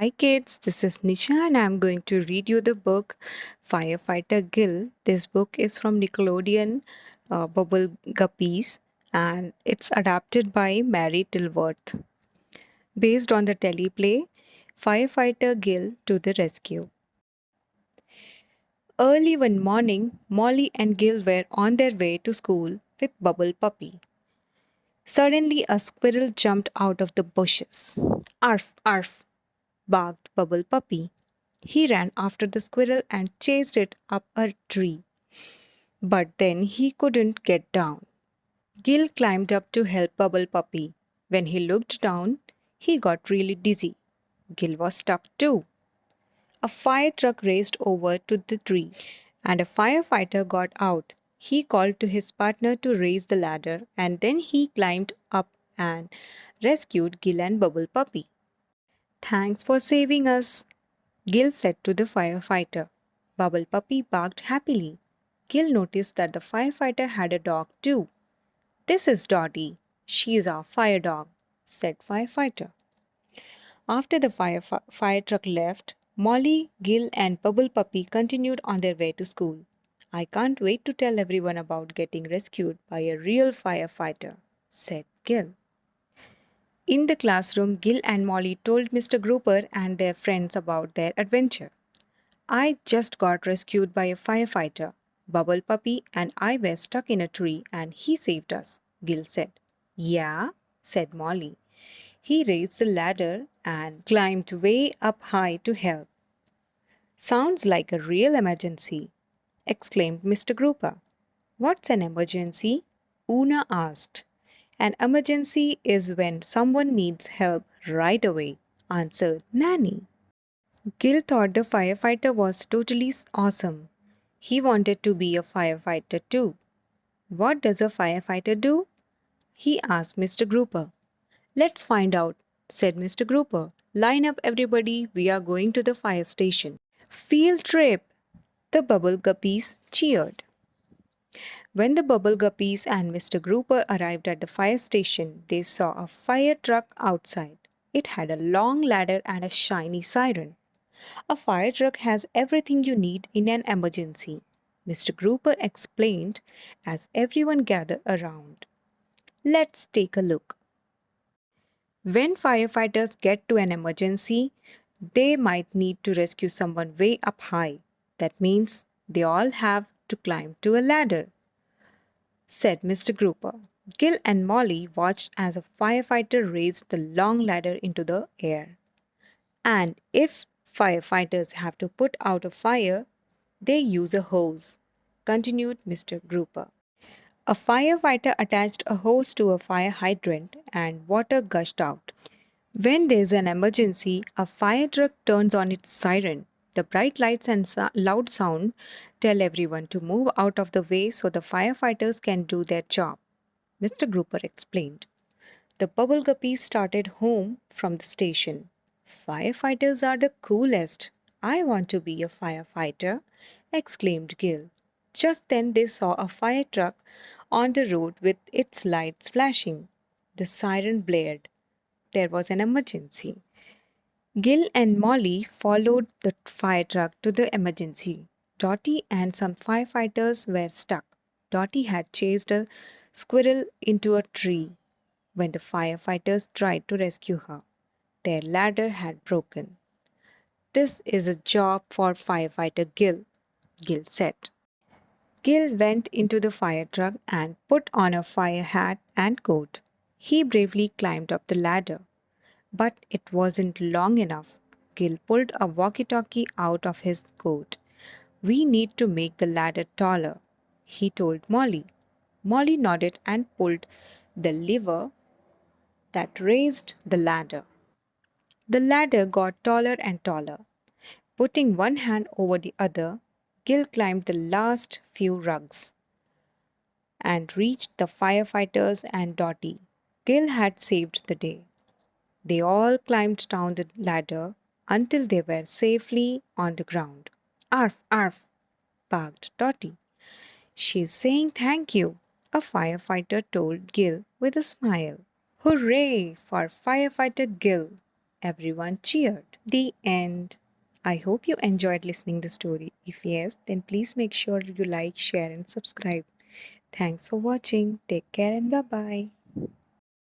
Hi kids, this is Nisha and I'm going to read you the book Firefighter Gill. This book is from Nickelodeon Bubble Guppies and it's adapted by Mary Dilworth. Based on the teleplay Firefighter Gill to the Rescue. Early one morning, Molly and Gill were on their way to school with Bubble Puppy. Suddenly a squirrel jumped out of the bushes. Arf, arf, barked Bubble Puppy. He ran after the squirrel and chased it up a tree. But then he couldn't get down. Gil climbed up to help Bubble Puppy. When he looked down, he got really dizzy. Gil was stuck too. A fire truck raced over to the tree, and a firefighter got out. He called to his partner to raise the ladder, and then he climbed up and rescued Gil and Bubble Puppy. Thanks for saving us, Gil said to the firefighter. Bubble Puppy barked happily. Gil noticed that the firefighter had a dog too. This is Dottie. She is our fire dog, said firefighter. After the fire truck left, Molly, Gil, and Bubble Puppy continued on their way to school. I can't wait to tell everyone about getting rescued by a real firefighter, said Gil. In the classroom, Gil and Molly told Mr. Grouper and their friends about their adventure. I just got rescued by a firefighter. Bubble Puppy and I were stuck in a tree and he saved us, Gil said. Yeah, said Molly. He raised the ladder and climbed way up high to help. Sounds like a real emergency, exclaimed Mr. Grouper. What's an emergency? Una asked. An emergency is when someone needs help right away, answered Nanny. Gil thought the firefighter was totally awesome. He wanted to be a firefighter too. What does a firefighter do? He asked Mr. Grouper. Let's find out, said Mr. Grouper. Line up everybody, we are going to the fire station. Field trip! The Bubble Guppies cheered. When the Bubble Guppies and Mr. Grouper arrived at the fire station, they saw a fire truck outside. It had a long ladder and a shiny siren. A fire truck has everything you need in an emergency, Mr. Grouper explained as everyone gathered around. Let's take a look. When firefighters get to an emergency, they might need to rescue someone way up high. That means they all have to climb to a ladder, said Mr. Grouper. Gil and Molly watched as a firefighter raised the long ladder into the air. And if firefighters have to put out a fire, they use a hose, continued Mr. Grouper. A firefighter attached a hose to a fire hydrant and water gushed out. When there's an emergency, a fire truck turns on its siren. The bright lights and loud sound tell everyone to move out of the way so the firefighters can do their job, Mr. Grouper explained. The Bubble Guppies started home from the station. Firefighters are the coolest. I want to be a firefighter, exclaimed Gil. Just then they saw a fire truck on the road with its lights flashing. The siren blared. There was an emergency. Gil and Molly followed the fire truck to the emergency. Dottie and some firefighters were stuck. Dottie had chased a squirrel into a tree when the firefighters tried to rescue her. Their ladder had broken. This is a job for Firefighter Gill, Gil said. Gil went into the fire truck and put on a fire hat and coat. He bravely climbed up the ladder. But it wasn't long enough. Gil pulled a walkie-talkie out of his coat. We need to make the ladder taller, he told Molly. Molly nodded and pulled the lever that raised the ladder. The ladder got taller and taller. Putting one hand over the other, Gil climbed the last few rungs and reached the firefighters and Dottie. Gil had saved the day. They all climbed down the ladder until they were safely on the ground. Arf, arf, barked Dottie. She's saying thank you, a firefighter told Gil with a smile. Hooray for Firefighter Gill, Everyone cheered. The end. I hope you enjoyed listening the story. If yes, then please make sure you like, share and subscribe. Thanks for watching. Take care and bye-bye.